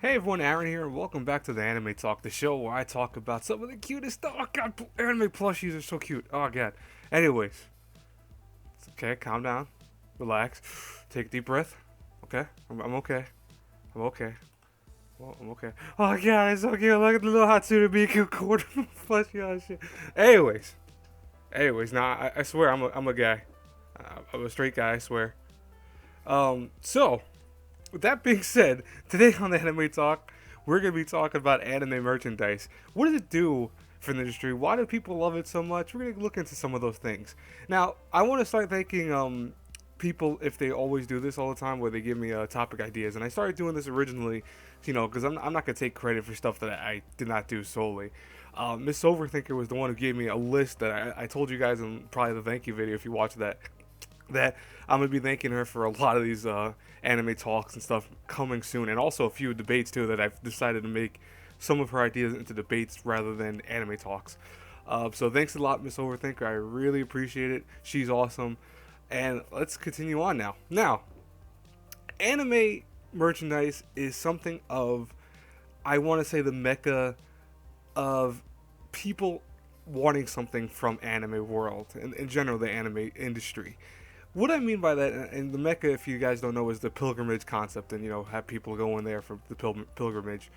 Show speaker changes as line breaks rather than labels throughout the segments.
Hey everyone, Aaron here, and welcome back to the Anime Talk, the show where I talk about some of the cutest stuff. Oh god, anime plushies are so cute. Oh god. Anyways, it's okay, calm down, relax, take a deep breath. Okay, I'm okay. I'm okay. Well, I'm okay. Oh god, it's so cute. Look at the little Hatsune Miku quarter plushie. Oh shit. Anyways, now I swear I'm a guy. I'm a straight guy. I swear. So with that being said, today on the Anime Talk, we're going to be talking about anime merchandise. What does it do for the industry? Why do people love it so much? We're going to look into some of those things. Now, I want to start thanking people if they always do this all the time, where they give me topic ideas. And I started doing this originally, because I'm not going to take credit for stuff that I did not do solely. Miss Overthinker was the one who gave me a list that I told you guys in probably the thank you video if you watch that I'm gonna be thanking her for a lot of these anime talks and stuff coming soon, and also a few debates too that I've decided to make some of her ideas into debates rather than anime talks. So thanks a lot, Miss Overthinker. I really appreciate it. She's awesome, and let's continue on now. Now, anime merchandise is something of, I want to say, the mecca of people wanting something from anime world and in general the anime industry. What I mean by that, and the Mecca, if you guys don't know, is the pilgrimage concept, and have people go in there for the pilgrimage.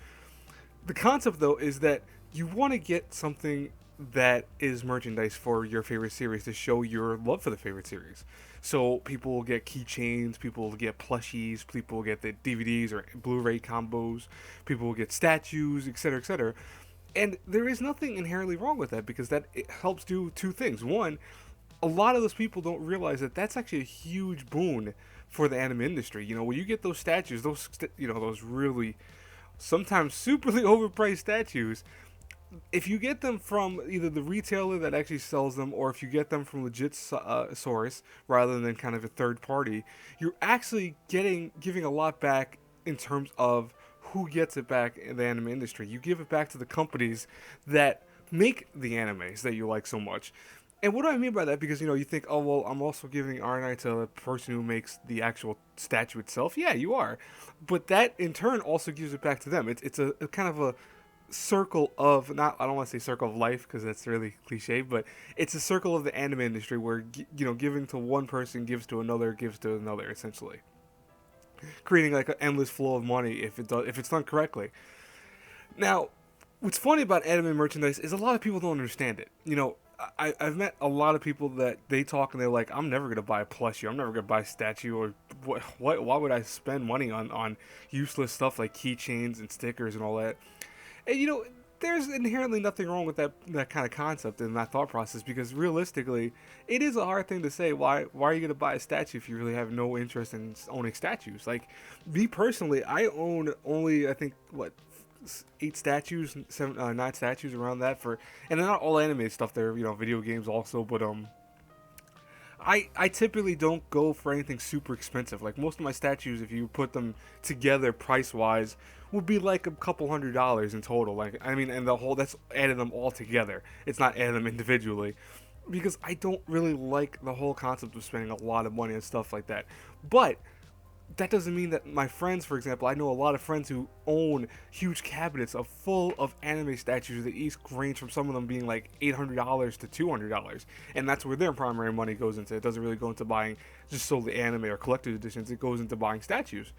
The concept, though, is that you want to get something that is merchandise for your favorite series to show your love for the favorite series. So people will get keychains, people will get plushies, people will get the DVDs or Blu-ray combos, people will get statues, etc., etc. And there is nothing inherently wrong with that because that it helps do two things. One, a lot of those people don't realize that that's actually a huge boon for the anime industry. When you get those statues, those really sometimes superly overpriced statues, if you get them from either the retailer that actually sells them, or if you get them from legit source rather than kind of a third party, you're actually giving a lot back in terms of who gets it back in the anime industry. You give it back to the companies that make the animes that you like so much. And what do I mean by that? Because you think, oh well, I'm also giving R&I to the person who makes the actual statue itself. Yeah, you are, but that in turn also gives it back to them. It's a kind of a circle of, not, I don't want to say circle of life because that's really cliche, but it's a circle of the anime industry where giving to one person gives to another, essentially creating like an endless flow of money if it's done correctly. Now, what's funny about anime merchandise is a lot of people don't understand it. I've met a lot of people that they talk and they're like, I'm never gonna buy a plushie, I'm never gonna buy a statue, or why would I spend money on useless stuff like keychains and stickers and all that? And there's inherently nothing wrong with that kind of concept and that thought process, because realistically, it is a hard thing to say. Why are you gonna buy a statue if you really have no interest in owning statues? Like me personally, I own only, I think, what, 8 statues, seven, 9 statues around that, and they're not all animated stuff. They're video games also, but I typically don't go for anything super expensive. Like most of my statues, if you put them together price wise, would be like a couple $100s in total. Like, I mean, and that's adding them all together. It's not adding them individually, because I don't really like the whole concept of spending a lot of money on stuff like that. But that doesn't mean that my friends, for example, I know a lot of friends who own huge cabinets of full of anime statues that each range from some of them being like $800 to $200, and that's where their primary money goes into. It doesn't really go into buying just solely anime or collector's editions. It goes into buying statues.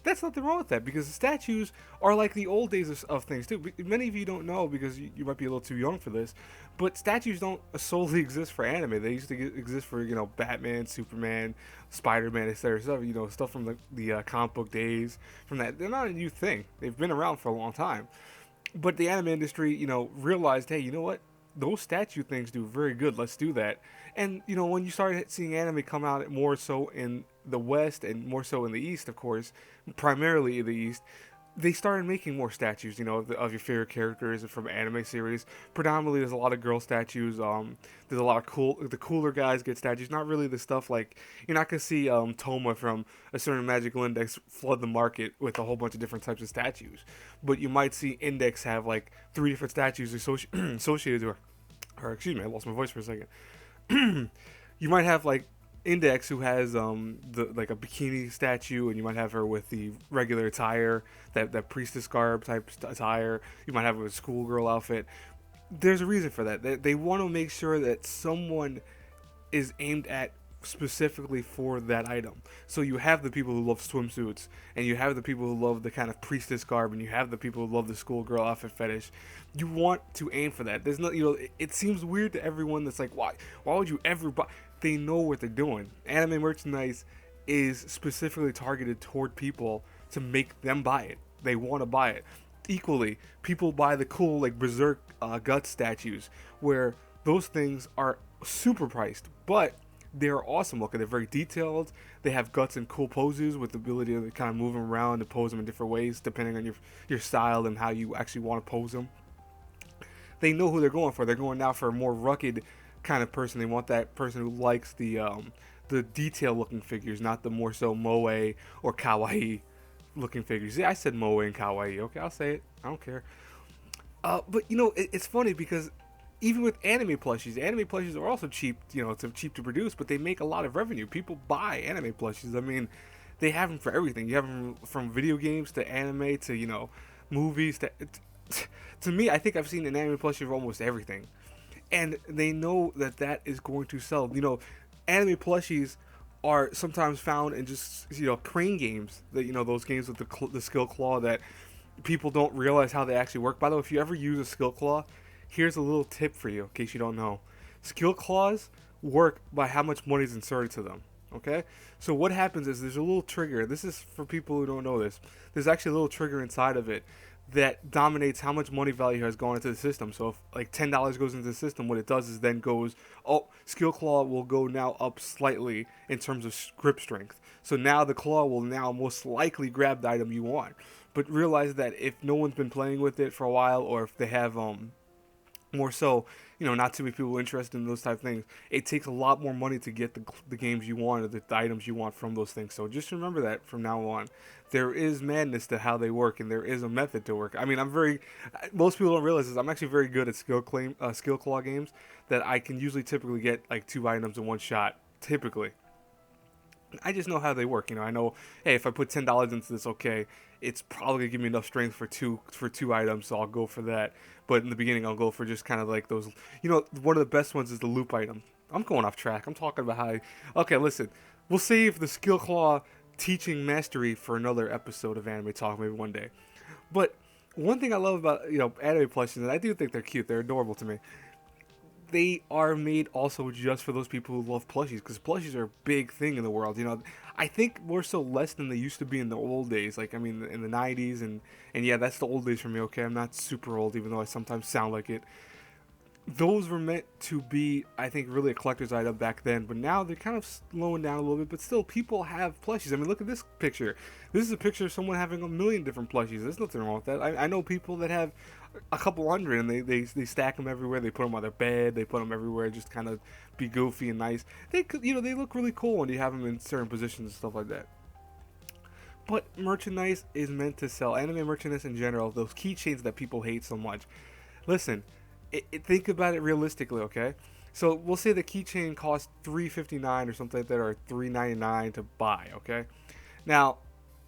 That's nothing wrong with that, because the statues are like the old days of things too. Many of you don't know because you might be a little too young for this, but statues don't solely exist for anime. They used to exist for Batman, Superman, Spider-Man, etc. Stuff from the comic book days. From that, they're not a new thing. They've been around for a long time. But the anime industry, realized, hey, you know what? Those statue things do very good. Let's do that. And when you started seeing anime come out more so in the West and more so in the East, of course, primarily in the East, they started making more statues, of your favorite characters from anime series. Predominantly, there's a lot of girl statues. There's a lot of the cooler guys get statues. Not really the stuff like, you're not gonna see Toma from a certain magical index flood the market with a whole bunch of different types of statues. But you might see Index have like 3 different statues associated to her. Or excuse me, I lost my voice for a second. You might have like Index, who has the like a bikini statue, and you might have her with the regular attire, that priestess garb type attire. You might have her with a schoolgirl outfit. There's a reason for that. They want to make sure that someone is aimed at specifically for that item. So you have the people who love swimsuits, and you have the people who love the kind of priestess garb, and you have the people who love the schoolgirl outfit fetish. You want to aim for that. There's no, it seems weird to everyone that's like, why would you ever buy? They know what they're doing. Anime merchandise is specifically targeted toward people to make them buy it. They want to buy it. Equally, people buy the cool like Berserk Guts statues, where those things are super priced, but they're awesome looking. They're very detailed. They have guts and cool poses with the ability to kind of move them around and pose them in different ways depending on your style and how you actually want to pose them. They know who they're going for. They're going now for a more rugged kind of person. They want that person who likes the detail looking figures, not the more so moe or kawaii looking figures. Yeah, I said moe and kawaii. Okay, I'll say it. I don't care. But it's funny because even with anime plushies are also cheap. It's cheap to produce, but they make a lot of revenue. People buy anime plushies. I mean, they have them for everything. You have them from video games to anime to movies. To me, I think I've seen an anime plushie for almost everything, and they know that that is going to sell. Anime plushies are sometimes found in just crane games. That those games with the skill claw that people don't realize how they actually work. By the way, if you ever use a skill claw, here's a little tip for you in case you don't know. Skill claws work by how much money is inserted to them. Okay? So what happens is there's a little trigger. This is for people who don't know this. There's actually a little trigger inside of it that dominates how much money value has gone into the system. So if like $10 goes into the system, what it does is then goes, skill claw will go now up slightly in terms of grip strength. So now the claw will now most likely grab the item you want. But realize that if no one's been playing with it for a while, or if they have more so, not too many people interested in those type of things, it takes a lot more money to get the games you want or the items you want from those things. So just remember that from now on. There is madness to how they work, and there is a method to work. I mean, most people don't realize this, I'm actually very good at skill claw games, that I can usually typically get like 2 items in one shot, typically. I just know how they work. I know, hey, if I put $10 into this, okay, it's probably gonna give me enough strength for two items, so I'll go for that. But in the beginning, I'll go for just kind of like those. One of the best ones is the loop item. I'm going off track. I'm talking about how. Okay, listen, we'll save the skill claw teaching mastery for another episode of Anime Talk, maybe one day. But one thing I love about anime plushies, and I do think they're cute. They're adorable to me. They are made also just for those people who love plushies, because plushies are a big thing in the world. I think more so less than they used to be in the old days. Like, I mean, in the 90s, and yeah, that's the old days for me. Okay, I'm not super old, even though I sometimes sound like it. Those were meant to be, I think, really a collector's item back then, but now they're kind of slowing down a little bit. But still, people have plushies. I mean, look at this picture. This is a picture of someone having 1,000,000 different plushies. There's nothing wrong with that. I know people that have a couple hundred, and they stack them everywhere. They put them on their bed. They put them everywhere, just kind of be goofy and nice. They look really cool when you have them in certain positions and stuff like that. But merchandise is meant to sell. Anime merchandise in general, those keychains that people hate so much. Listen, think about it realistically, okay? So we'll say the keychain costs $3.59 or something like that, or $3.99 to buy, okay? Now,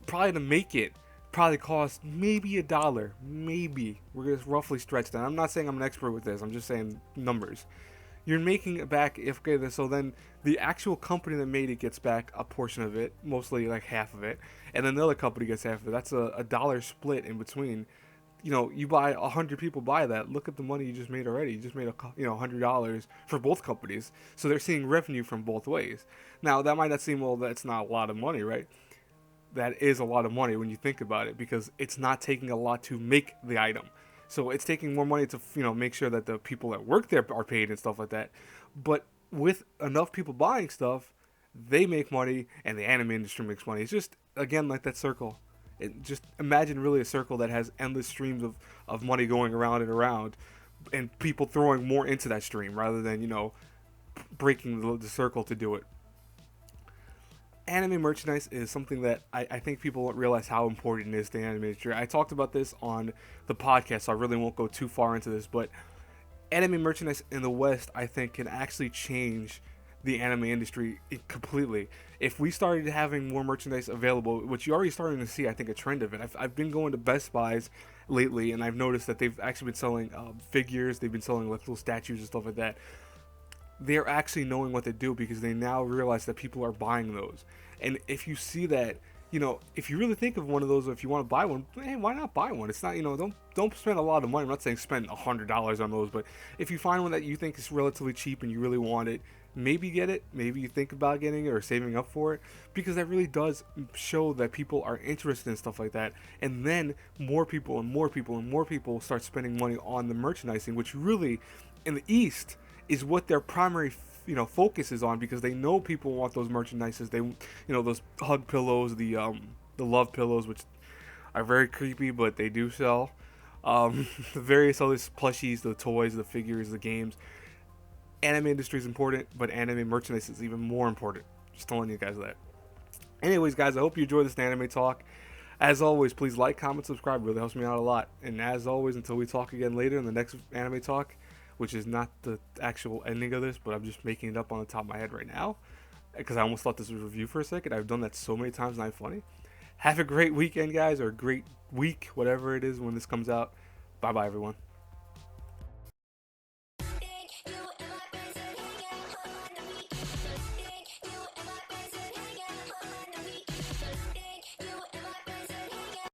probably to make it, probably costs maybe $1. Maybe. We're just roughly stretched that. I'm not saying I'm an expert with this. I'm just saying numbers. You're making it back, so then the actual company that made it gets back a portion of it, mostly like half of it, and then the other company gets half of it. That's a dollar split in between. You buy 100 people buy that. Look at the money you just made already. You just made $100 for both companies. So they're seeing revenue from both ways. Now that might not seem, well, that's not a lot of money, right? That is a lot of money when you think about it, because it's not taking a lot to make the item. So it's taking more money to make sure that the people that work there are paid and stuff like that. But with enough people buying stuff, they make money, and the anime industry makes money. It's just, again, like that circle. Just imagine really a circle that has endless streams of money going around and around, and people throwing more into that stream rather than breaking the circle to do it. Anime merchandise is something that I think people don't realize how important it is to the anime industry. I talked about this on the podcast, so I really won't go too far into this, but anime merchandise in the West, I think, can actually change the anime industry completely. If we started having more merchandise available, which you're already starting to see, I think, a trend of it. I've been going to Best Buys lately, and I've noticed that they've actually been selling figures. They've been selling like little statues and stuff like that. They're actually knowing what to do because they now realize that people are buying those. And if you see that, if you really think of one of those, or if you want to buy one, hey, why not buy one? It's not, don't spend a lot of money. I'm not saying spend $100 on those, but if you find one that you think is relatively cheap and you really want it, maybe get it. Maybe you think about getting it or saving up for it, because that really does show that people are interested in stuff like that. And then more people and more people and more people start spending money on the merchandising, which really, in the East, is what their primary focus is on, because they know people want those merchandises. They those hug pillows, the love pillows, which are very creepy, but they do sell. The various other plushies, the toys, the figures, the games. Anime industry is important, but anime merchandise is even more important. Just telling you guys that. Anyways, guys, I hope you enjoyed this anime talk. As always, please like, comment, subscribe. It really helps me out a lot. And as always, until we talk again later in the next anime talk, which is not the actual ending of this, but I'm just making it up on the top of my head right now, because I almost thought this was a review for a second. I've done that so many times, not funny. Have a great weekend, guys, or a great week, whatever it is when this comes out. Bye-bye, everyone.